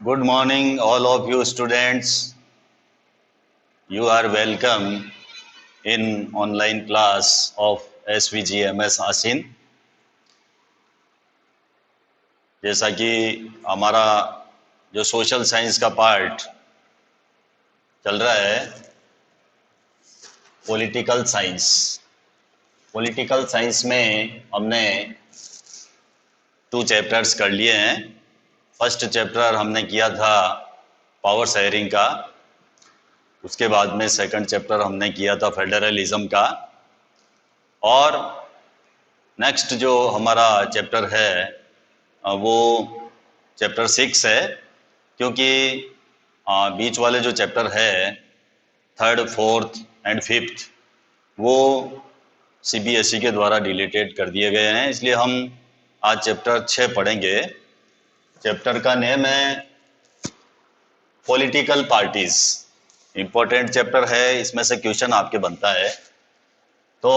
Good morning, all of you students. You are welcome in online class of SVGMS आसिन। जैसा कि हमारा जो social science का part चल रहा है, पॉलिटिकल साइंस। पॉलिटिकल साइंस में हमने 2 चैप्टर्स कर लिए हैं। फर्स्ट चैप्टर हमने किया था पावर शेयरिंग का, उसके बाद में सेकंड चैप्टर हमने किया था फेडरलिज्म का, और नेक्स्ट जो हमारा चैप्टर है वो चैप्टर 6 है, क्योंकि बीच वाले जो चैप्टर है 3rd, 4th एंड 5th वो CBSE के द्वारा डिलीटेड कर दिए गए हैं, इसलिए हम आज चैप्टर 6 पढ़ेंगे। चैप्टर का नेम है पॉलिटिकल पार्टीज। इम्पोर्टेंट चैप्टर है, इसमें से क्वेश्चन आपके बनता है। तो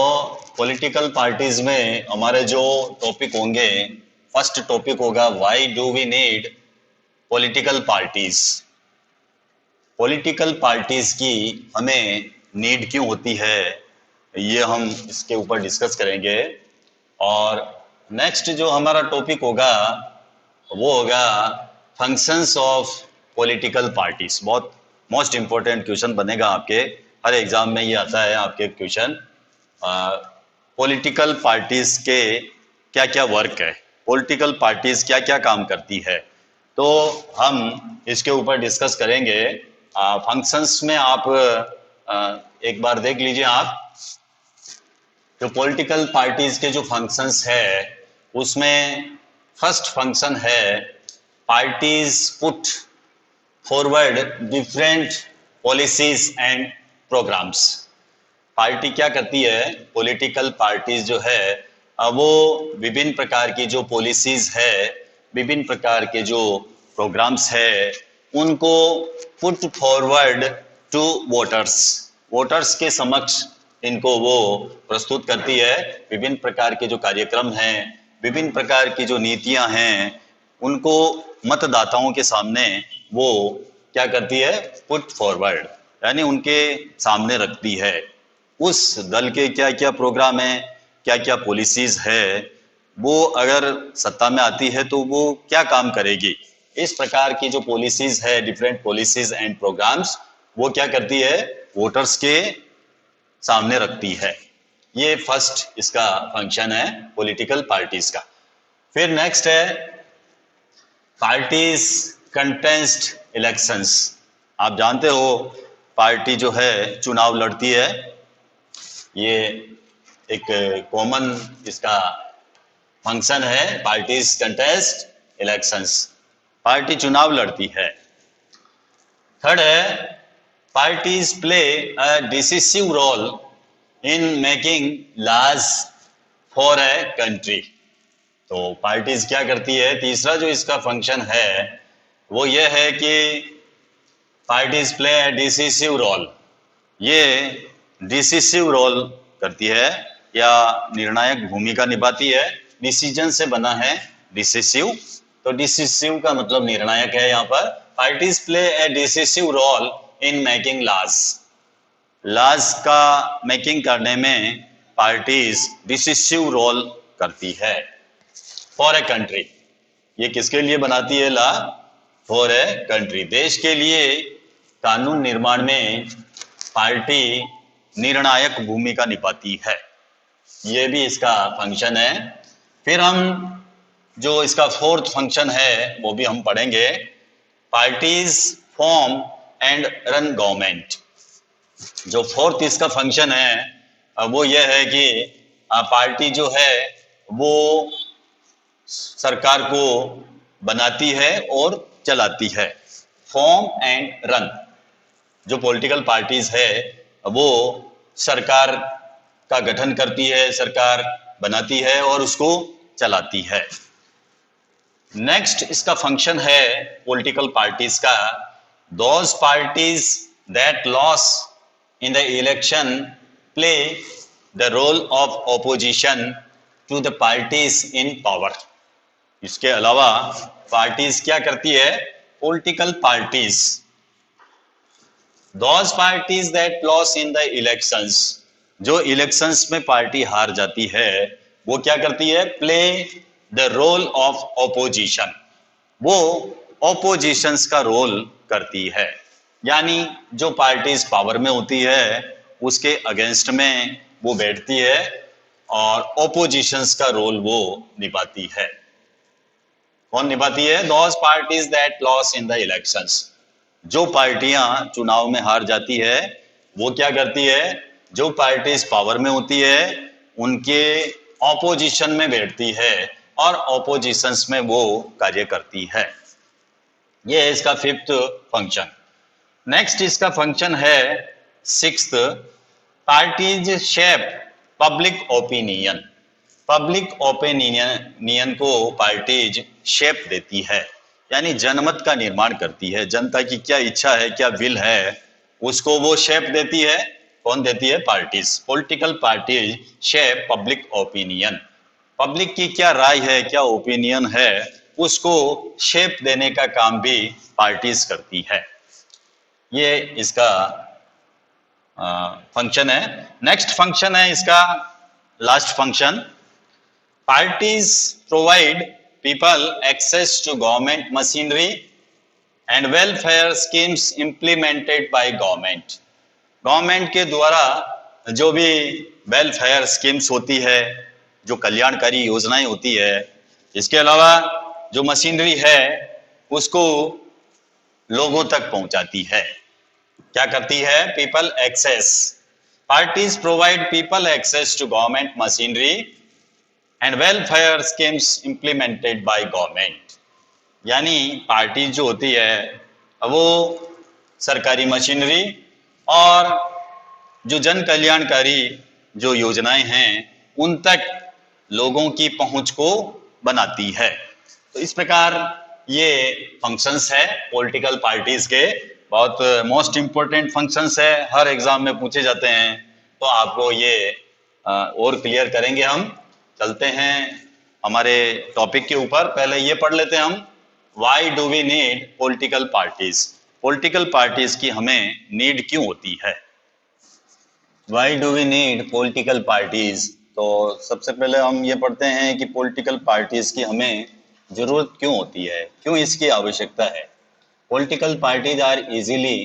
पॉलिटिकल पार्टीज में हमारे जो टॉपिक होंगे, फर्स्ट टॉपिक होगा why do we need political parties. Political parties की हमें नीड क्यों होती है, ये हम इसके ऊपर डिस्कस करेंगे। और नेक्स्ट जो हमारा टॉपिक होगा वो होगा फंक्शंस ऑफ पॉलिटिकल पार्टीज। बहुत मोस्ट इंपॉर्टेंट क्वेश्चन बनेगा आपके, हर एग्जाम में ये आता है आपके क्वेश्चन। पॉलिटिकल पार्टीज के क्या क्या वर्क है, पॉलिटिकल पार्टीज क्या क्या काम करती है, तो हम इसके ऊपर डिस्कस करेंगे। फंक्शंस में आप एक बार देख लीजिए। आप जो पॉलिटिकल पार्टीज के जो फंक्शंस है उसमें फर्स्ट फंक्शन है parties put forward different policies and programmes. Party क्या करती है, पॉलिटिकल पार्टीज जो है वो विभिन्न प्रकार की जो पॉलिसीज है, विभिन्न प्रकार के जो प्रोग्राम्स है, उनको put forward to voters, voters के समक्ष इनको वो प्रस्तुत करती है। विभिन्न प्रकार के जो कार्यक्रम हैं, विभिन्न प्रकार की जो नीतियां हैं, उनको मतदाताओं के सामने वो क्या करती है, पुट फॉरवर्ड, यानी उनके सामने रखती है। उस दल के क्या क्या प्रोग्राम है, क्या क्या पॉलिसीज है, वो अगर सत्ता में आती है तो वो क्या काम करेगी, इस प्रकार की जो पॉलिसीज है, डिफरेंट पॉलिसीज एंड प्रोग्राम्स, वो क्या करती है, वोटर्स के सामने रखती है। ये फर्स्ट इसका फंक्शन है पॉलिटिकल पार्टीज का। फिर नेक्स्ट है पार्टीज कंटेस्ट इलेक्शंस। आप जानते हो पार्टी जो है चुनाव लड़ती है, ये एक कॉमन इसका फंक्शन है, पार्टीज कंटेस्ट इलेक्शंस, पार्टी चुनाव लड़ती है। थर्ड है parties play a decisive role in making laws for a country. तो पार्टीज क्या करती है, तीसरा जो इसका फंक्शन है वो ये है कि parties play a decisive role, ये डिसिसिव रोल करती है या निर्णायक भूमिका निभाती है। डिसीजन से बना है डिसिसिव, तो डिसिसिव का मतलब निर्णायक है। यहाँ पर parties play a decisive role in making laws, laws का मेकिंग करने में पार्टीज डिसिसिव रोल करती है। फॉर ए कंट्री, ये किसके लिए बनाती है लॉ, फॉर ए कंट्री, देश के लिए कानून निर्माण में पार्टी निर्णायक भूमिका निभाती है। ये भी इसका फंक्शन है। फिर हम जो इसका फोर्थ फंक्शन है वो भी हम पढ़ेंगे, parties form and run government. जो फोर्थ इसका फंक्शन है वो ये है कि पार्टी जो है वो सरकार को बनाती है और चलाती है। फॉर्म एंड रन, जो पॉलिटिकल पार्टीज है वो सरकार का गठन करती है, सरकार बनाती है और उसको चलाती है। नेक्स्ट इसका फंक्शन है पॉलिटिकल पार्टीज का, those parties that lose in the election play the role of opposition to the parties in power. इसके अलावा पार्टीज क्या करती है, political parties, those parties that lose in the elections, जो elections में party हार जाती है वो क्या करती है? Play the role of opposition, वो ऑपोजिशंस का रोल करती है। यानी जो पार्टीज पावर में होती है उसके अगेंस्ट में वो बैठती है और ऑपोजिशंस का रोल वो निभाती है। कौन निभाती है? Those parties that lose in the elections, जो पार्टियां चुनाव में हार जाती है वो क्या करती है? जो पार्टीज पावर में होती है उनके ऑपोजिशन में बैठती है और ऑपोजिशंस में वो कार्य करती है। ये है इसका फिफ्थ फंक्शन। नेक्स्ट इसका फंक्शन है sixth, parties shape public opinion. Public opinion को पार्टीज शेप देती है, यानी जनमत का निर्माण करती है। जनता की क्या इच्छा है, क्या विल है, उसको वो शेप देती है। कौन देती है? Parties. Political parties shape public opinion. Public की क्या राय है, क्या ओपिनियन है, उसको शेप देने का काम भी पार्टीज करती है। ये इसका फंक्शन है। नेक्स्ट फंक्शन है इसका last function, parties provide people access to government machinery and welfare schemes implemented by government. Government के द्वारा जो भी वेलफेयर स्कीम्स होती है, जो कल्याणकारी योजनाएं होती है, इसके अलावा जो मशीनरी है उसको लोगों तक पहुंचाती है। क्या करती है? People access, parties provide people access to government machinery and welfare schemes implemented by government. यानी पार्टी जो होती है वो सरकारी मशीनरी और जो जन कल्याणकारी जो योजनाएं हैं उन तक लोगों की पहुंच को बनाती है। तो इस प्रकार ये फंक्शंस है पॉलिटिकल पार्टीज के, बहुत मोस्ट इंपोर्टेंट फंक्शंस है, हर एग्जाम में पूछे जाते हैं। तो आपको ये और क्लियर करेंगे हम। चलते हैं हमारे टॉपिक के ऊपर। पहले ये पढ़ लेते हैं हम, why do we need political parties. Political parties की हमें नीड क्यों होती है? Why do we need political parties. तो सबसे पहले हम ये पढ़ते हैं कि पॉलिटिकल पार्टीज की हमें जरूरत क्यों होती है, क्यों इसकी आवश्यकता है। Political parties are easily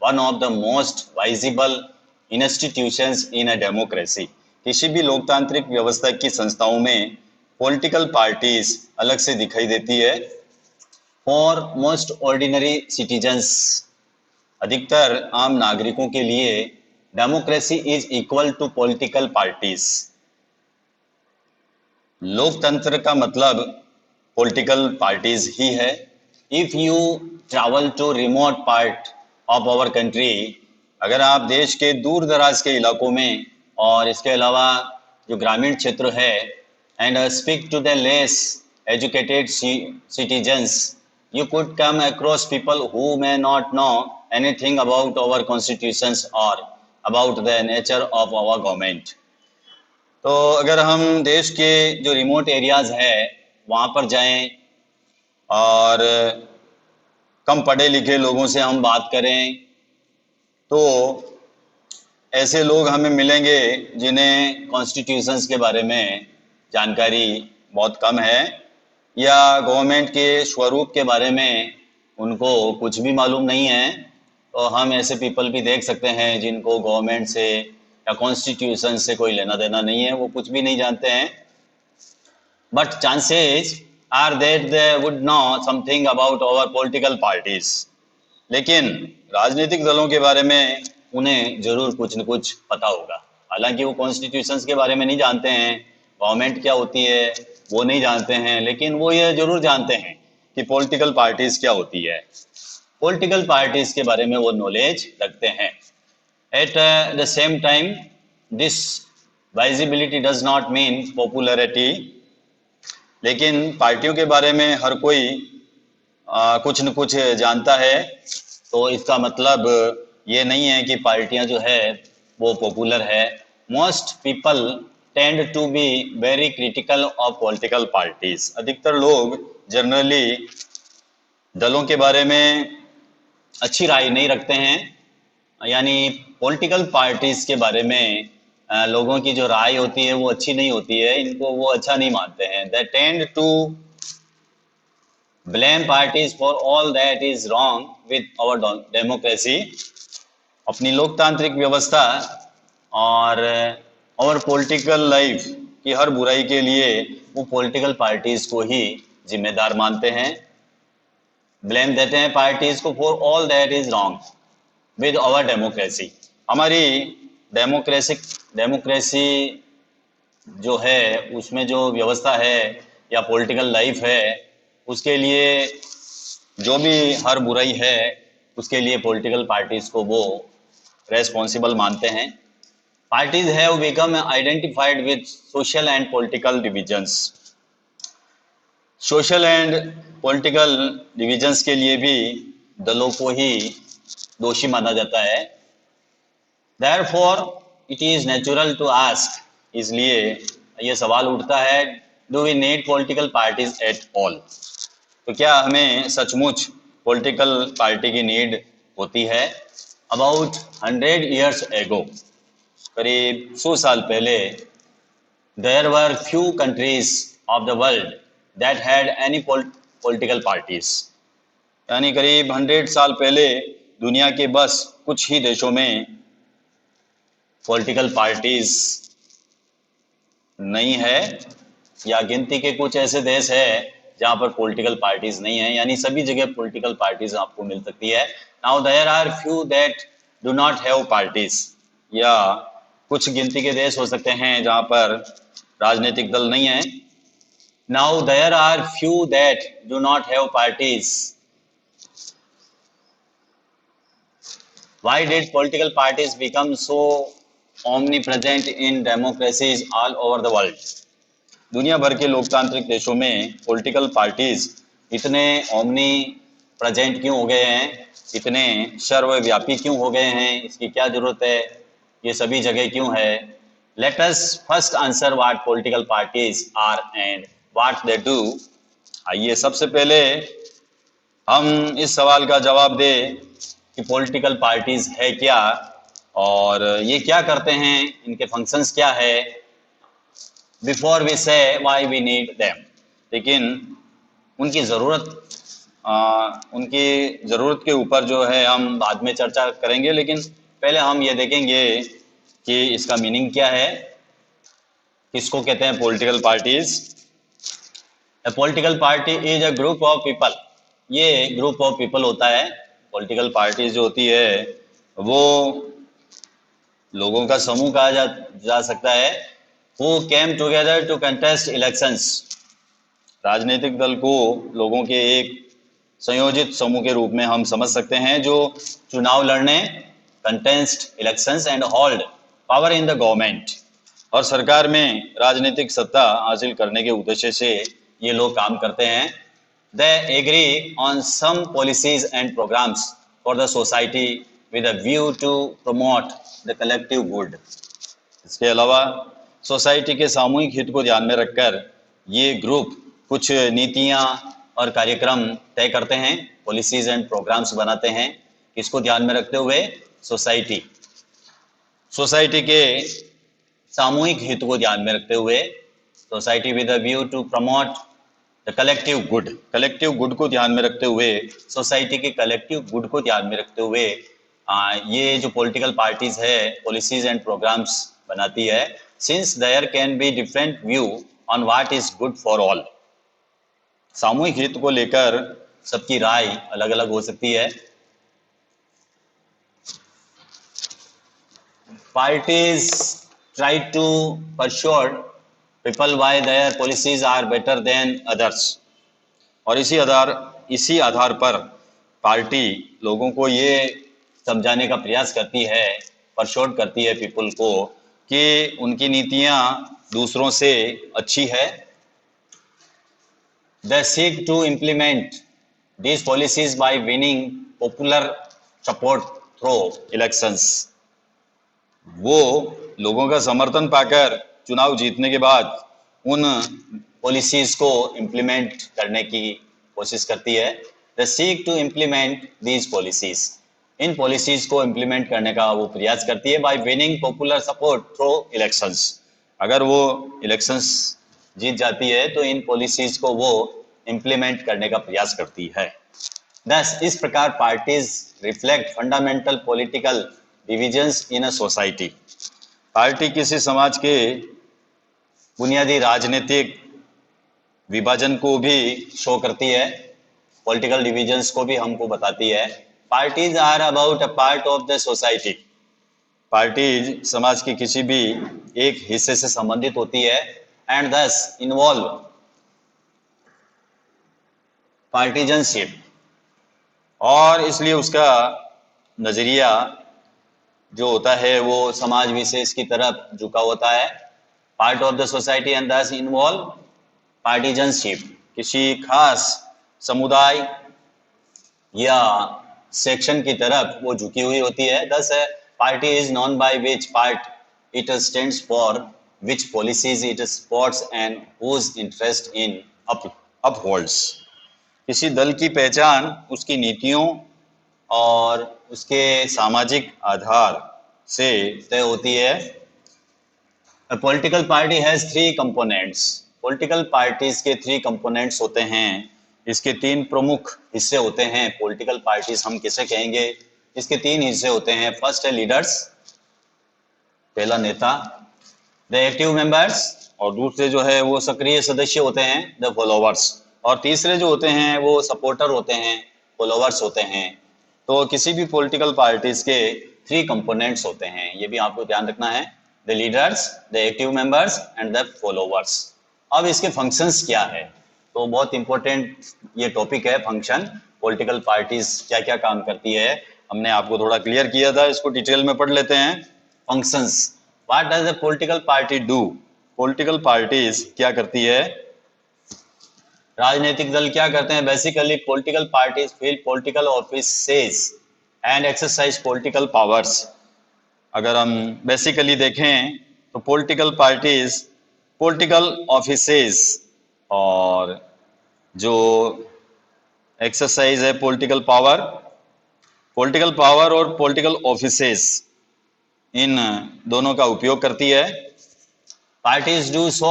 one of the most visible institutions in a democracy. किसी भी लोकतांत्रिक व्यवस्था की संस्थाओं में पॉलिटिकल पार्टीज अलग से दिखाई देती है। फॉर मोस्ट ऑर्डिनरी सिटीजन्स, अधिकतर आम नागरिकों के लिए democracy is equal to political parties. लोकतंत्र का मतलब पॉलिटिकल पार्टीज ही है। If you travel to remote part of our country, अगर आप देश के दूर दराज के इलाकों में और इसके अलावा जो ग्रामीण क्षेत्र है, and speak to the less educated citizens, you could come across people who may not know anything about our constitutions or about the nature of our government. तो अगर हम देश के जो रिमोट एरियाज है वहाँ पर जाएं और कम पढ़े लिखे लोगों से हम बात करें तो ऐसे लोग हमें मिलेंगे जिन्हें कॉन्स्टिट्यूशंस के बारे में जानकारी बहुत कम है या गवर्नमेंट के स्वरूप के बारे में उनको कुछ भी मालूम नहीं है। तो हम ऐसे पीपल भी देख सकते हैं जिनको गवर्नमेंट से या कॉन्स्टिट्यूशन से कोई लेना देना नहीं है, वो कुछ भी नहीं जानते हैं। But chances are that they would know something about our political parties. लेकिन राजनीतिक दलों के बारे में उन्हें जरूर कुछ न कुछ पता होगा। हालांकि वो कॉन्स्टिट्यूशंस के बारे में नहीं जानते हैं, गवर्नमेंट क्या होती है वो नहीं जानते हैं, लेकिन वो ये जरूर जानते हैं कि पॉलिटिकल पार्टीज क्या होती है। पॉलिटिकल पार्टीज के बारे में वो नॉलेज रखते हैं। At the same time this visibility does not mean popularity. लेकिन पार्टियों के बारे में हर कोई कुछ न कुछ जानता है, तो इसका मतलब ये नहीं है कि पार्टियां जो है वो पॉपुलर है। Most people tend to be very critical of political parties. अधिकतर लोग जनरली दलों के बारे में अच्छी राय नहीं रखते हैं, यानी पॉलिटिकल पार्टीज के बारे में लोगों की जो राय होती है वो अच्छी नहीं होती है, इनको वो अच्छा नहीं मानते हैं। They tend to blame parties for all that is wrong with our democracy। अपनी लोकतांत्रिक व्यवस्था और और पॉलिटिकल लाइफ की हर बुराई के लिए वो पॉलिटिकल पार्टीज को ही जिम्मेदार मानते हैं, ब्लेम देते हैं पार्टीज को for all that is wrong with our democracy. हमारी डेमोक्रेसी जो है उसमें जो व्यवस्था है या पॉलिटिकल लाइफ है उसके लिए जो भी हर बुराई है उसके लिए पॉलिटिकल पार्टीज को वो रेस्पॉन्सिबल मानते हैं। Parties have become identified with social and political divisions. Social and political divisions के लिए भी दलों को ही दोषी माना जाता है। Therefore, it is natural to ask, इसलिए ये सवाल उठता है, do we need political parties at all? तो क्या हमें सचमुच पॉलिटिकल पार्टी की नीड होती है? About 100 years ago, करीब 100 साल पहले, there were few countries of the world that had any political parties। यानी करीब 100 साल पहले दुनिया के बस कुछ ही देशों में पॉलिटिकल पार्टीज नहीं है, या गिनती के कुछ ऐसे देश है जहां पर पॉलिटिकल पार्टीज नहीं है, यानी सभी जगह पॉलिटिकल पार्टीज आपको मिल सकती है। Now there are few that do not have parties, या कुछ गिनती के देश हो सकते हैं जहां पर राजनीतिक दल नहीं है। Now there are few that do not have parties. Why did political parties become so omnipresent in democracies all over the world? दुनिया भर के लोकतांत्रिक देशों में पॉलिटिकल पार्टीज इतने ओमनी प्रेजेंट क्यों हो गए हैं, इतने सर्वव्यापी क्यों हो गए हैं, इसकी क्या जरूरत है, ये सभी जगह क्यों है? Let us first answer what political parties are and what they do। आइए सबसे पहले हम इस सवाल का जवाब दें कि पॉलिटिकल पार्टीज है क्या और ये क्या करते हैं, इनके फंक्शंस क्या है। बिफोर वी से व्हाई वी नीड देम, लेकिन उनकी ज़रूरत के ऊपर जो है हम बाद में चर्चा करेंगे, लेकिन पहले हम ये देखेंगे कि इसका मीनिंग क्या है, किसको कहते हैं political parties. A political party is a group of people, ये ग्रुप ऑफ पीपल होता है। पॉलिटिकल पार्टी जो होती है वो लोगों का समूह कहा जा सकता है। Who came together to contest elections, राजनीतिक दल को लोगों के एक संयोजित समूह के रूप में हम समझ सकते हैं जो चुनाव लड़ने, contest elections and hold power in the government, और सरकार में राजनीतिक सत्ता हासिल करने के उद्देश्य से ये लोग काम करते हैं। They agree on some policies and programs for the society with a view to promote the collective good। इसके अलावा सोसाइटी के सामूहिक हित को ध्यान में रखकर ये ग्रुप कुछ नीतियां और कार्यक्रम तय करते हैं, पॉलिसीज एंड प्रोग्राम्स बनाते हैं। किसको ध्यान में रखते हुए? सोसाइटी के सामूहिक हित को ध्यान में रखते हुए, society with a view to promote the collective good को ध्यान में रखते हुए, सोसाइटी के कलेक्टिव गुड को ध्यान में रखते हुए ये जो पॉलिटिकल पार्टीज है पॉलिसीज एंड प्रोग्राम्स बनाती है। Since there can be different view on what is good for all, सामूहिक हित को लेकर सबकी राय अलग अलग हो सकती है। Parties try to persuade people why their policies are better than others, और इसी आधार पर पार्टी लोगों को ये समझाने का प्रयास करती है, परसुएड करती है पीपल को कि उनकी नीतियां दूसरों से अच्छी है। They seek to implement these policies by winning popular support through elections। वो लोगों का समर्थन पाकर चुनाव जीतने के बाद उन पॉलिसीज को इम्प्लीमेंट करने की कोशिश करती है। They seek to implement these policies, इन पॉलिसीज को इम्प्लीमेंट करने का वो प्रयास करती है by winning popular support through elections. अगर वो इलेक्शंस जीत जाती है तो इन पॉलिसीज को वो इम्प्लीमेंट करने का प्रयास करती है। दस इस प्रकार parties reflect fundamental political divisions in a society, party किसी समाज के बुनियादी राजनीतिक विभाजन को भी शो करती है, पॉलिटिकल डिविजन्स को भी हमको बताती है। Parties are about a part of the society, party समाज के किसी भी एक हिस्से से संबंधित होती है, एंड दस इन्वॉल्व पार्टीजनशिप, और इसलिए उसका नजरिया जो होता है वो समाज विशेष की तरफ झुका होता है। Part of the society and दस इन्वॉल्व पार्टीजनशिप, किसी खास समुदाय या सेक्शन की तरफ वो झुकी हुई होती है। This party is known by which part it stands for, which policies it supports and whose interest in upholds, किसी दल की पहचान उसकी नीतियों और उसके सामाजिक आधार से तय होती है। A political party has three components. Political parties के 3 components होते हैं, इसके 3 प्रमुख हिस्से होते हैं। Political parties हम किसे कहेंगे, इसके 3 हिस्से होते हैं। फर्स्ट है लीडर्स, पहला नेता, द एक्टिव मेंबर्स, और दूसरे जो है वो सक्रिय सदस्य होते हैं, द फॉलोवर्स, और तीसरे जो होते हैं वो सपोर्टर होते हैं, फॉलोवर्स होते हैं। तो किसी भी पॉलिटिकल पार्टीज के 3 कंपोनेंट्स होते हैं, ये भी आपको ध्यान रखना है, the leaders, the active members and the followers. अब इसके फंक्शंस क्या है, तो बहुत इंपॉर्टेंट ये टॉपिक है, फंक्शन, पॉलिटिकल पार्टीज क्या क्या काम करती है, हमने आपको थोड़ा क्लियर किया था, इसको डिटेल में पढ़ लेते हैं। Functions, what does the political party do, political parties क्या करती है, राजनीतिक दल क्या करते हैं। Basically political parties fill political offices and exercise political powers. अगर हम बेसिकली देखें तो पॉलिटिकल पार्टीज पॉलिटिकल ऑफिसेज और जो एक्सरसाइज है पॉलिटिकल पावर और पॉलिटिकल ऑफिसेज, इन दोनों का उपयोग करती है। Parties do so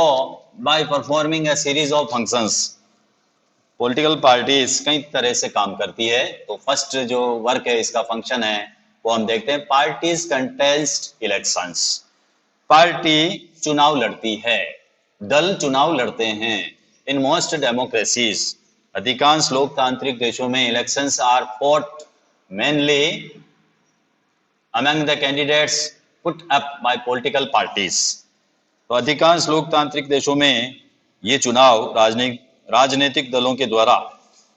by performing a series of functions, political parties कई तरह से काम करती है। तो फर्स्ट जो वर्क है, इसका फंक्शन है, वो हम देखते हैं। पार्टीज कंटेस्ट इलेक्शंस, पार्टी चुनाव लड़ती है, दल चुनाव लड़ते हैं। इन मोस्ट डेमोक्रेसीज, अधिकांश लोकतांत्रिक देशों में elections are fought mainly among the candidates put up by political parties. तो अधिकांश लोकतांत्रिक देशों में ये चुनाव राजनीतिक दलों के द्वारा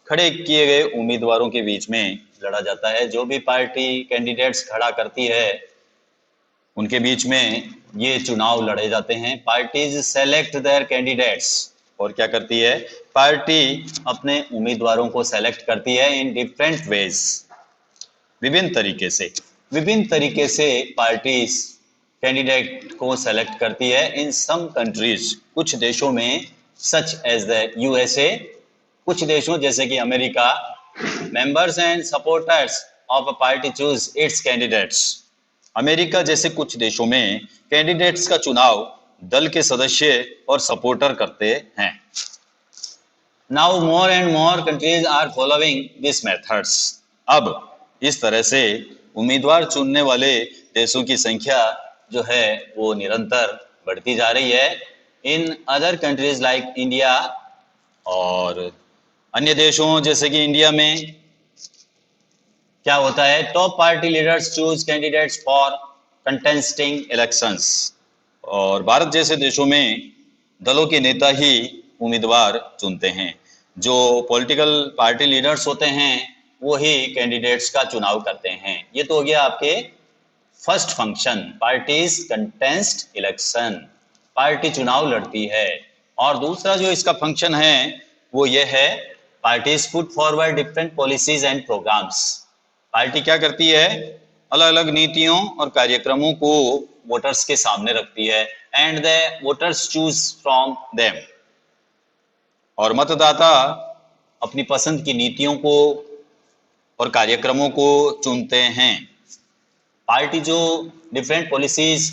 खड़े किए गए उम्मीदवारों के बीच में लड़ा जाता है। जो भी पार्टी कैंडिडेट्स खड़ा करती है उनके बीच में ये चुनाव लड़े जाते हैं। पार्टीज सेलेक्ट देयर कैंडिडेट्स, और क्या करती है, पार्टी अपने उम्मीदवारों को सेलेक्ट करती है इन डिफरेंट वेज, विभिन्न तरीके से पार्टीज कैंडिडेट को सेलेक्ट करती है। इन सम कंट्रीज, कुछ देशों में, सच एज द यूएसए, कुछ देशों जैसे कि America, members and supporters of a party choose it's candidates, America जैसे कुछ देशों में कैंडिडेट्स का चुनाव दल के सदस्य और सपोर्टर करते हैं। Now more and more countries are following this methods, अब इस तरह से उम्मीदवार चुनने वाले देशों की संख्या जो है वो निरंतर बढ़ती जा रही है। In other countries like India, और अन्य देशों जैसे कि इंडिया में क्या होता है, top party leaders choose candidates for contesting elections, और भारत जैसे देशों में दलों के नेता ही उम्मीदवार चुनते हैं। जो पॉलिटिकल पार्टी लीडर्स होते हैं वो ही कैंडिडेट्स का चुनाव करते हैं। ये तो हो गया आपके first function, parties contest election, party चुनाव लड़ती है। और दूसरा जो इसका फंक्शन है वो ये है, parties put forward different policies and programmes, party क्या करती है, अलग अलग नीतियों और कार्यक्रमों को वोटर्स के सामने रखती है, and the voters choose from them, और मतदाता अपनी पसंद की नीतियों को और कार्यक्रमों को चुनते हैं। पार्टी जो डिफरेंट पॉलिसीज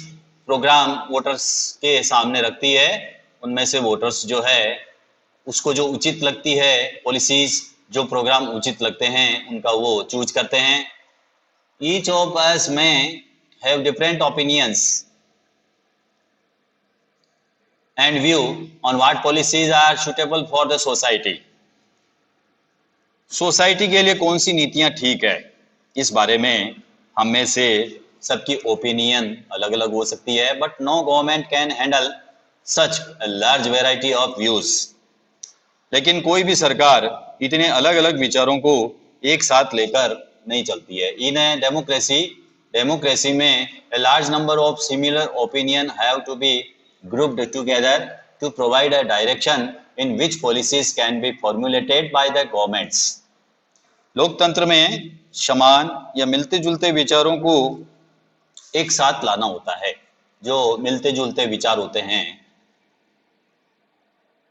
प्रोग्राम वोटर्स के सामने रखती है, उनमें से वोटर्स जो है उसको जो उचित लगती है पॉलिसीज, जो प्रोग्राम उचित लगते हैं उनका वो चूज करते हैं। ईच ऑफ अस में have different opinions and view on what policies are suitable for the society. Society के लिए कौन सी नीतियां ठीक है, इस बारे में हम में से सबकी ओपिनियन अलग अलग हो सकती है, but no government can handle such large variety of views. लेकिन कोई भी सरकार इतने अलग अलग विचारों को एक साथ लेकर नहीं चलती है। इन ए डेमोक्रेसी में a large number of similar opinion have to be grouped together to provide a direction in which policies can be formulated by the governments. लोकतंत्र में समान या मिलते जुलते विचारों को एक साथ लाना होता है। जो मिलते जुलते विचार होते हैं,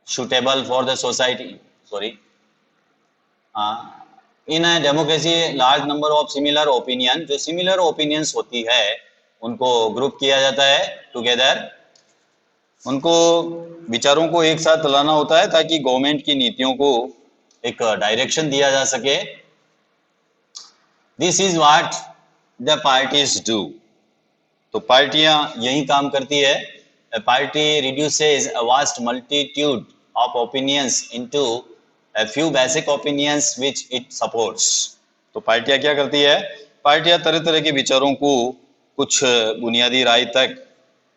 suitable for the society, in a democracy large number of similar opinion, जो similar opinions होती है उनको ग्रुप किया जाता है टुगेदर, उनको विचारों को एक साथ लाना होता है ताकि गवर्नमेंट की नीतियों को एक डायरेक्शन दिया जा सके। This is what the parties do. तो पार्टियां यही काम करती है। A party reduces a vast multitude of opinions into a few basic opinions which it supports. तो पार्टियां क्या करती है? पार्टियां तरह तरह के विचारों को कुछ बुनियादी राय तक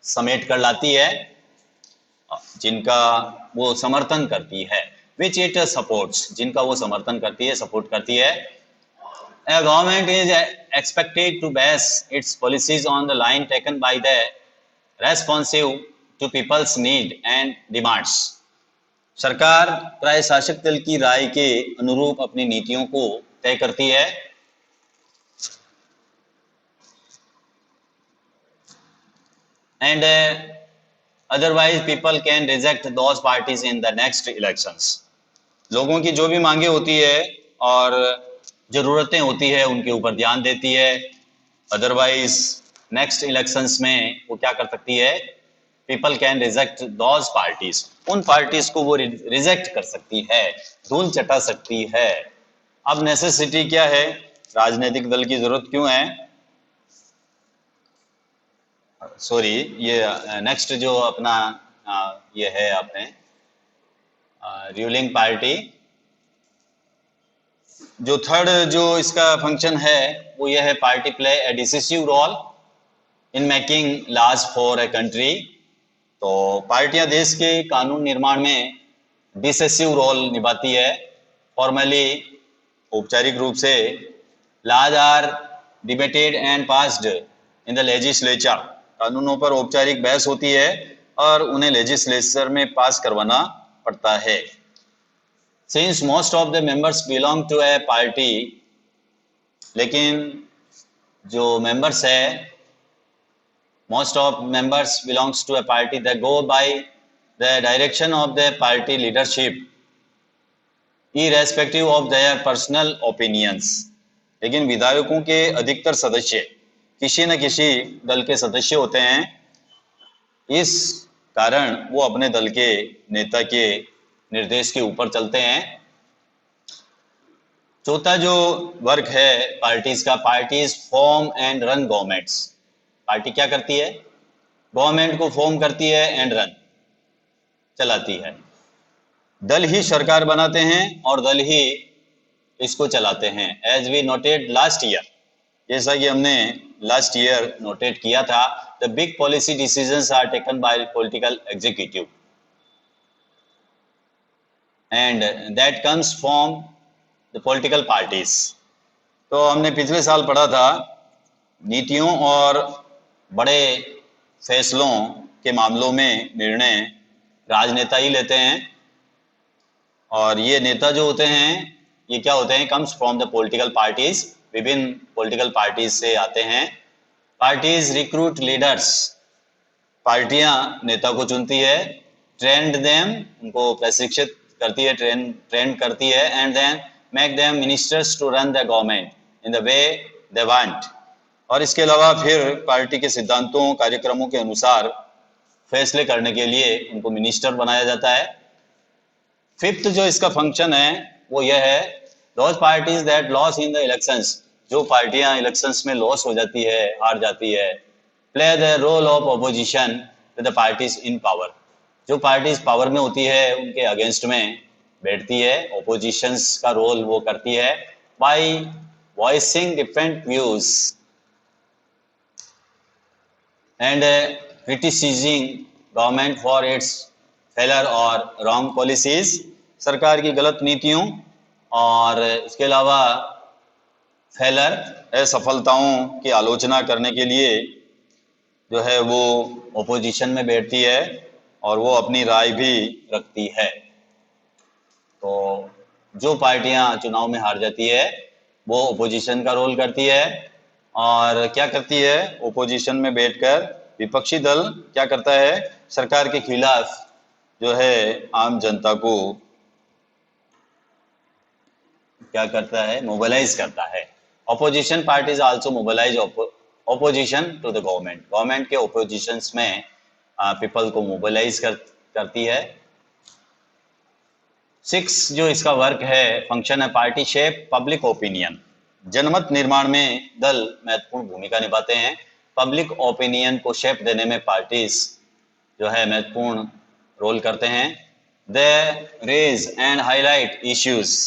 समेट कर लाती है जिनका वो समर्थन करती है, विच इट सपोर्ट्स, जिनका वो समर्थन करती है, सपोर्ट करती है। A government is expected to base its policies on the line taken by the responsive to people's need and demands. सरकार प्राय शासक दल की राय के अनुरूप अपनी नीतियों को तय करती है। And otherwise people can reject those parties in the next elections. लोगों की जो भी मांगे होती है और ज़रूरतें होती है उनके ऊपर ध्यान देती है। अदरवाइज नेक्स्ट इलेक्शंस में वो क्या कर सकती है? People can reject those parties, उन पार्टीज को वो रिजेक्ट कर सकती है, धूल चटा सकती है। अब नेसेसिटी क्या है? राजनीतिक दल की जरूरत क्यों है? सॉरी, ये नेक्स्ट जो अपना ये है अपने रूलिंग पार्टी, जो थर्ड जो इसका फंक्शन है वो ये है, party play a decisive role in making laws for a country. तो पार्टियां देश के कानून निर्माण में डिसिसिव रोल निभाती है। फॉर्मली, औपचारिक रूप से, laws are debated and passed in the legislature, कानूनों पर औपचारिक बहस होती है और उन्हें लेजिस्लेचर में पास करवाना पड़ता है। Since most of the members belong to a party, लेकिन जो मेंबर्स है, most of members belongs to a party, they go by the direction of the party leadership irrespective of their personal opinions. लेकिन विधायकों के अधिकतर सदस्य किसी न किसी दल के सदस्य होते हैं, इस कारण वो अपने दल के नेता के निर्देश के ऊपर चलते हैं। चौथा जो वर्ग है पार्टीज का, parties form and run governments. Party क्या करती है? गवर्नमेंट को फॉर्म करती है एंड रन, चलाती है। दल ही सरकार बनाते हैं और दल ही इसको चलाते हैं। As we noted last year, जैसा कि हमने लास्ट ईयर नोटेट किया था, the big policy decisions are taken by political executive and that comes from the political parties. तो हमने पिछले साल पढ़ा था, नीतियों और बड़े फैसलों के मामलों में निर्णय राजनेता ही लेते हैं, और ये नेता जो होते हैं ये क्या होते हैं? Comes from the political parties, विभिन्न पॉलिटिकल पार्टीज से आते हैं। पार्टीज रिक्रूट लीडर्स, पार्टियां नेता को चुनती है। ट्रेंड देम, उनको प्रशिक्षित करती है, ट्रेंड करती है। And then make them ministers to run the government in the way they want. और इसके अलावा फिर पार्टी के सिद्धांतों कार्यक्रमों के अनुसार फैसले करने के लिए उनको मिनिस्टर बनाया जाता है। फिफ्थ जो इसका फंक्शन है वो यह है, those parties that lost in the elections, जो पार्टियां इलेक्शंस में लॉस हो जाती है, हार जाती है, play the role of opposition to the parties in power, जो पार्टीज पावर में होती है उनके अगेंस्ट में बैठती है, ओपोजिशंस का रोल वो करती है, by voicing different views and criticizing government for its failure or wrong policies, सरकार की गलत नीतियों और इसके अलावा फेलर असफलताओं की आलोचना करने के लिए जो है वो ओपोजिशन में बैठती है और वो अपनी राय भी रखती है। तो जो पार्टियां चुनाव में हार जाती है वो ओपोजिशन का रोल करती है और क्या करती है, ओपोजिशन में बैठकर विपक्षी दल क्या करता है, सरकार के खिलाफ जो है आम जनता को क्या करता है, मोबिलाइज करता है। Opposition parties also mobilise opposition to the government, government के ओपोजिशंस में पीपल को मोबिलाइज करती है। 6 जो इसका वर्क है, फंक्शन है, पार्टी शेप पब्लिक ओपिनियन, जनमत निर्माण में दल महत्वपूर्ण भूमिका निभाते हैं। पब्लिक ओपिनियन को शेप देने में पार्टीज जो है महत्वपूर्ण रोल करते हैं। They raise and highlight issues,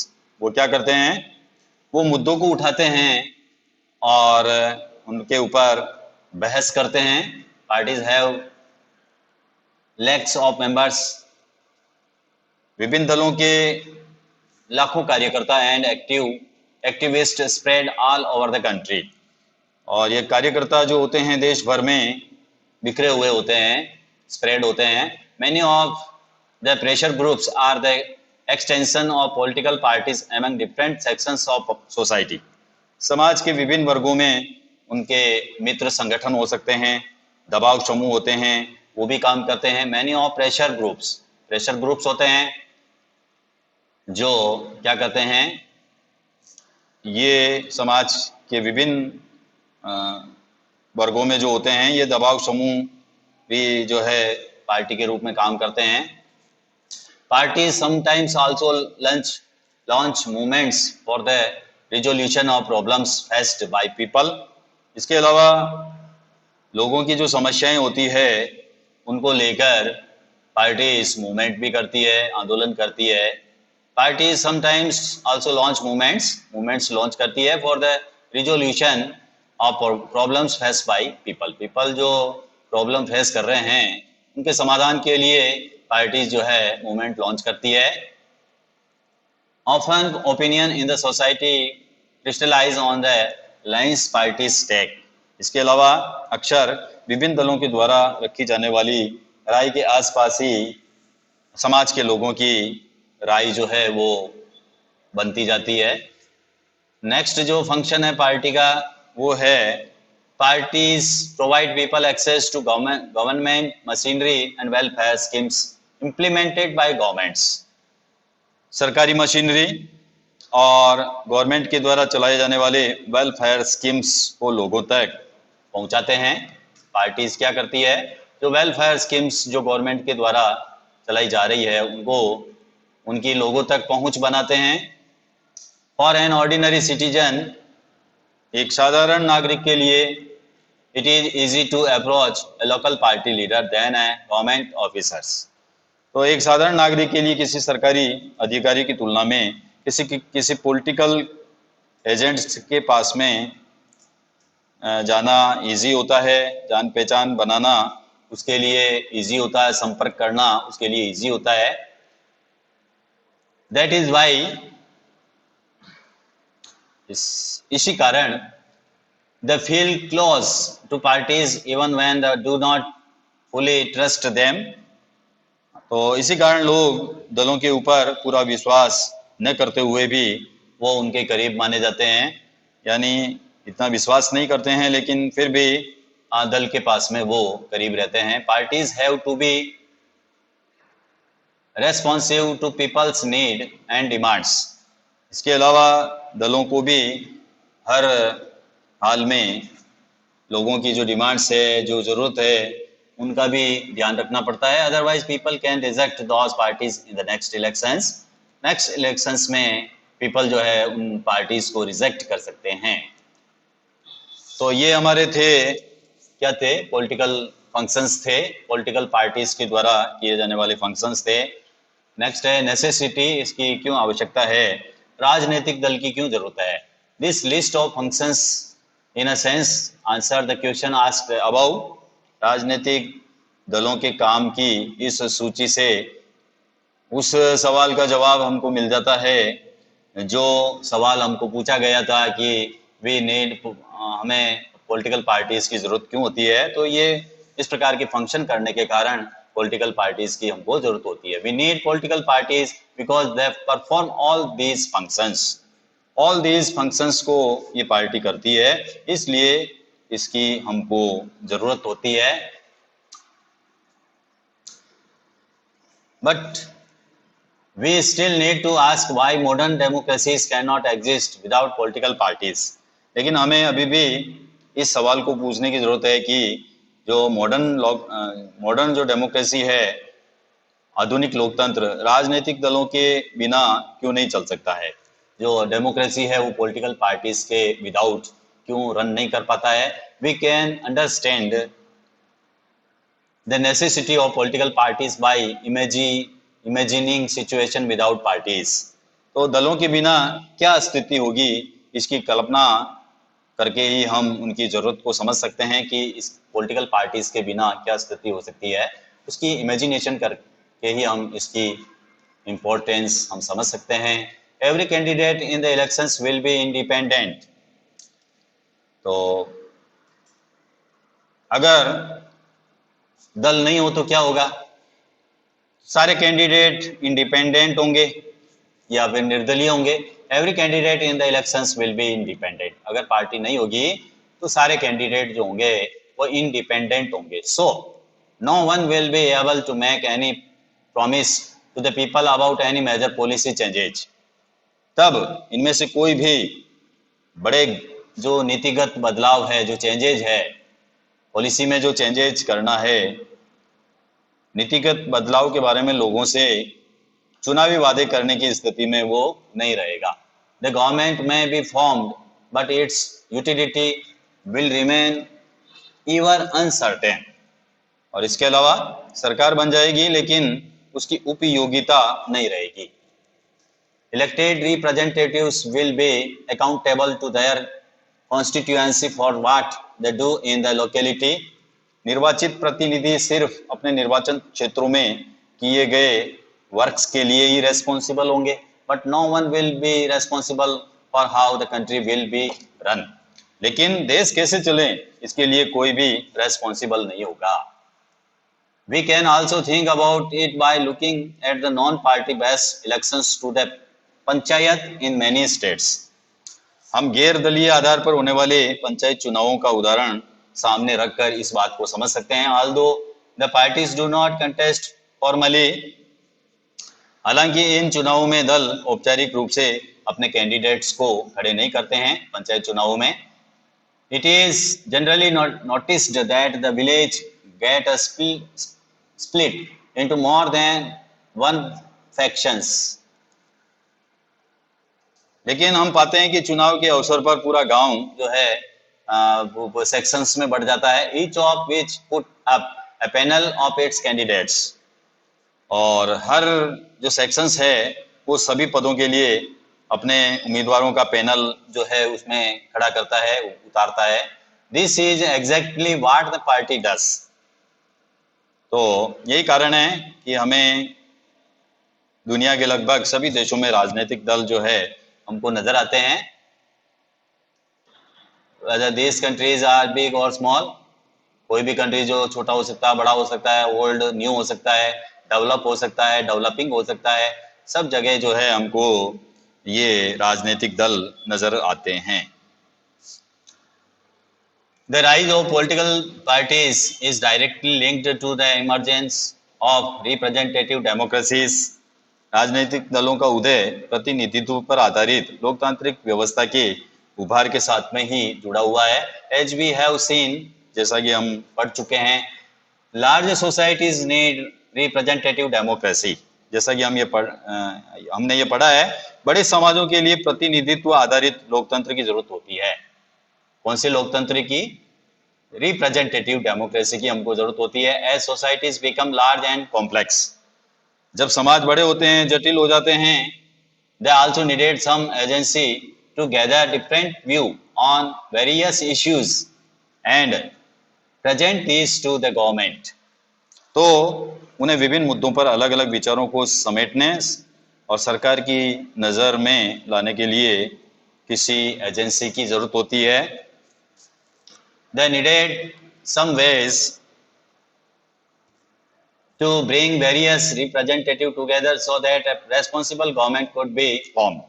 वो क्या करते हैं, वो मुद्दों को उठाते हैं और उनके ऊपर बहस करते हैं। Parties have lakhs of members, विभिन्न दलों के लाखों कार्यकर्ता and activist spread all over the country, और ये कार्यकर्ता जो होते हैं देश भर में बिखरे हुए होते हैं, स्प्रेड होते हैं। Many of the pressure groups are the extension of political parties among different sections of society, समाज के विभिन्न वर्गों में उनके मित्र संगठन हो सकते हैं, दबाव समूह होते हैं, वो भी काम करते हैं। मैनी ऑफ प्रेशर ग्रुप्स होते हैं जो क्या करते हैं, ये समाज के विभिन्न वर्गों में जो होते हैं, ये दबाव समूह भी जो है पार्टी के रूप में काम करते हैं। Parties sometimes also launch movements for the resolution of problems faced by people, इसके अलावा लोगों की जो समस्याएं होती है उनको लेकर पार्टीज मूवमेंट भी करती है, आंदोलन करती है। Parties sometimes also launch movements launch करती है for the resolution of problems faced by people जो प्रॉब्लम फेस कर रहे हैं उनके समाधान के लिए पार्टीज जो है मूवमेंट लॉन्च करती है। Often opinion in the society crystallise on the lines parties take, इसके अलावा अक्सर विभिन्न दलों के द्वारा रखी जाने वाली राय के आसपास ही समाज के लोगों की राय जो है वो बनती जाती है। नेक्स्ट जो फंक्शन है पार्टी का वो है, parties provide people access to government machinery and welfare schemes implemented by governments, सरकारी मशीनरी और गवर्नमेंट के द्वारा चलाए जाने वाले वेलफेयर स्कीम्स को लोगों तक पहुंचाते हैं। पार्टीज क्या करती है, जो वेलफेयर स्कीम्स जो गवर्नमेंट के द्वारा चलाई जा रही है उनको उनकी लोगों तक पहुंच बनाते हैं। फॉर एन ऑर्डिनरी सिटीजन, एक साधारण नागरिक के लिए, it is easy to approach a local party leader than a government officers, तो एक साधारण नागरिक के लिए किसी सरकारी अधिकारी की तुलना में किसी पॉलिटिकल एजेंट्स के पास में जाना इजी होता है, जान पहचान बनाना उसके लिए इजी होता है, संपर्क करना उसके लिए इजी होता है। दैट इज वाई, इसी कारण they feel close to parties even when they do not fully trust them, तो इसी कारण लोग दलों के ऊपर पूरा विश्वास न करते हुए भी वो उनके करीब माने जाते हैं, यानी इतना विश्वास नहीं करते हैं लेकिन फिर भी दल के पास में वो करीब रहते हैं। Parties have to be responsive to people's need and demands, इसके अलावा दलों को भी हर हाल में लोगों की जो डिमांड्स है, जो ज़रूरत है, उनका भी ध्यान रखना पड़ता है। Otherwise people can reject those parties in the next elections. Next elections में पीपल जो है उन पार्टीज को रिजेक्ट कर सकते हैं। तो ये हमारे थे, क्या थे, पॉलिटिकल फंक्शंस थे, पॉलिटिकल पार्टीज के द्वारा किए जाने वाले फंक्शंस थे। नेक्स्ट है नेसेसिटी, इसकी क्यों आवश्यकता है, राजनीतिक दल की क्यों जरूरत है। This list of functions in a sense answer the question asked above. राजनीतिक दलों के काम की इस सूची से उस सवाल का जवाब हमको मिल जाता है जो सवाल हमको पूछा गया था कि वी नीड, हमें पॉलिटिकल पार्टीज की जरूरत क्यों होती है। तो ये इस प्रकार के फंक्शन करने के कारण पॉलिटिकल पार्टीज की हमको जरूरत होती है। We need political parties because they perform all these functions. All these functions को ये पार्टी करती है, इसलिए इसकी हमको जरूरत होती है। But we still need to ask why modern democracies cannot exist without political parties। लेकिन हमें अभी भी इस सवाल को पूछने की जरूरत है कि जो मॉडर्न जो डेमोक्रेसी है, आधुनिक लोकतंत्र, राजनीतिक दलों के बिना क्यों नहीं चल सकता है। जो डेमोक्रेसी है वो पॉलिटिकल पार्टीज के विदाउट क्यों रन नहीं कर पाता है। We can understand the necessity of political parties by imagining situation without parties. तो दलों के बिना क्या स्थिति होगी, इसकी कल्पना करके ही हम उनकी ज़रूरत को समझ सकते हैं कि इस पॉलिटिकल पार्टीज के बिना क्या स्थिति हो सकती है। उसकी इमेजिनेशन करके ही हम इसकी इम्पोर्टेंस हम समझ सकते हैं। Every candidate in the elections will be independent. तो अगर दल नहीं हो तो क्या होगा, सारे कैंडिडेट इंडिपेंडेंट होंगे या फिर निर्दलीय होंगे। Every candidate in the elections will be independent. अगर पार्टी नहीं होगी तो सारे कैंडिडेट जो होंगे वो इंडिपेंडेंट होंगे। So no one will be able to make any promise to the people about any major policy changes. तब इनमें से कोई भी बड़े जो नीतिगत बदलाव है, जो चेंजेज है, पॉलिसी में जो चेंजेज करना है, नीतिगत बदलाव के बारे में लोगों से चुनावी वादे करने की स्थिति में वो नहीं रहेगा। द गवर्नमेंट में be formed but it's utility will remain इवर uncertain. और इसके अलावा सरकार बन जाएगी लेकिन उसकी उपयोगिता नहीं रहेगी। Elected representatives will be accountable to their constituency for what they do in the locality. निर्वाचित प्रतिनिधि सिर्फ अपने निर्वाचन क्षेत्रों में किए गए वर्क्स के लिए ही रेस्पॉन्सिबल होंगे, but no one will be responsible for how the country will be run. लेकिन देश कैसे चले इसके लिए कोई भी रेस्पॉन्सिबल नहीं होगा। We can also think about it by looking at the non party based elections to the panchayat in many states. हम गैर दलीय आधार पर होने वाले पंचायत चुनावों का उदाहरण सामने रखकर इस बात को समझ सकते हैं। Although the parties do not contest formally, हालांकि इन चुनावों में दल औपचारिक रूप से अपने कैंडिडेट्स को खड़े नहीं करते हैं पंचायत चुनावों में। It is generally noticed that the village get a split into more than one factions. लेकिन हम पाते हैं कि चुनाव के अवसर पर पूरा गांव जो है सेक्शंस में बढ़ जाता है। Each of which put up a panel of its candidates. और हर जो सेक्शंस है वो सभी पदों के लिए अपने उम्मीदवारों का पैनल जो है उसमें खड़ा करता है, उतारता है। This is exactly what the party does. तो यही कारण है कि हमें दुनिया के लगभग सभी देशों में राजनीतिक दल जो है हमको नजर आते हैं। whether these countries are big or small, कोई भी कंट्री जो छोटा हो सकता है, बड़ा हो सकता है, ओल्ड न्यू हो सकता है, डेवलप हो सकता है, डेवलपिंग हो सकता है, सब जगह जो है हमको ये राजनीतिक दल नजर आते हैं। The rise of political parties is directly linked to the emergence of representative democracies। राजनीतिक दलों का उदय प्रतिनिधित्व पर आधारित लोकतांत्रिक व्यवस्था के उभार के साथ में ही जुड़ा हुआ है। एज वी हैव सीन, जैसा कि हम पढ़ चुके हैं, large societies need representative democracy. जैसा कि हमने ये पढ़ा है, बड़े समाजों के लिए प्रतिनिधित्व आधारित लोकतंत्र की जरूरत होती है। कौन से लोकतंत्र की? रिप्रेजेंटेटिव डेमोक्रेसी की हमको जरूरत होती है। As societies become large and complex, जब समाज बड़े होते हैं, जटिल हो जाते हैं, they also needed some agency to gather different view on various issues and present these to the government। तो उन्हें विभिन्न मुद्दों पर अलग अलग विचारों को समेटने और सरकार की नज़र में लाने के लिए किसी एजेंसी की जरूरत होती है। They needed some ways to bring various representative together so that a responsible government could be formed।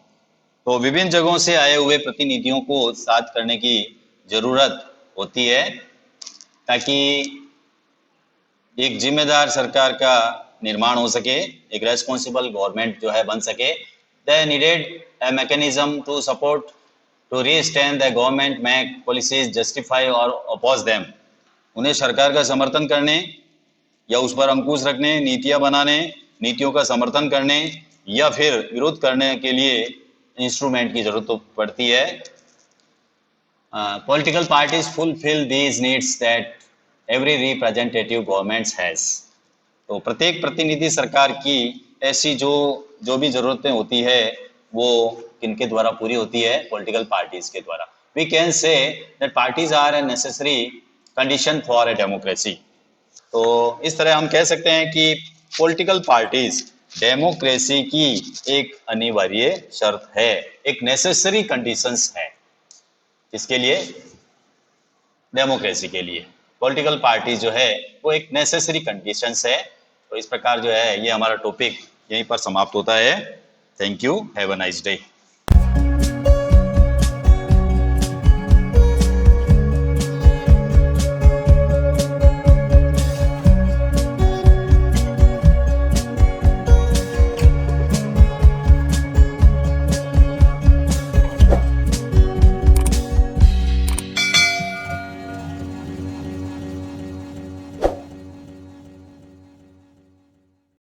तो विभिन्न जगहों से आए हुए प्रतिनिधियों को साथ करने की जरूरत होती है ताकि एक जिम्मेदार सरकार का निर्माण हो सके, एक रेस्पॉन्सिबल गवर्नमेंट जो है बन सके। They needed a mechanism to support to restrain the government make policies justify or oppose them। उन्हें सरकार का समर्थन करने या उस पर अंकुश रखने, नीतियां बनाने, नीतियों का समर्थन करने या फिर विरोध करने के लिए इंस्ट्रूमेंट की जरूरत पड़ती है। Political parties fulfil these needs that every representative governments has. तो प्रत्येक प्रतिनिधि सरकार की ऐसी जो भी जरूरतें होती है वो किनके द्वारा पूरी होती है? पॉलिटिकल पार्टीज के द्वारा। We can say that parties are a necessary condition for a democracy. तो इस तरह हम कह सकते हैं कि पॉलिटिकल पार्टीज डेमोक्रेसी की एक अनिवार्य शर्त है, एक नेसेसरी कंडीशंस है। इसके लिए डेमोक्रेसी के लिए पॉलिटिकल पार्टी जो है वो एक नेसेसरी कंडीशंस है। तो इस प्रकार जो है ये हमारा टॉपिक यहीं पर समाप्त होता है। Thank you, have a nice day.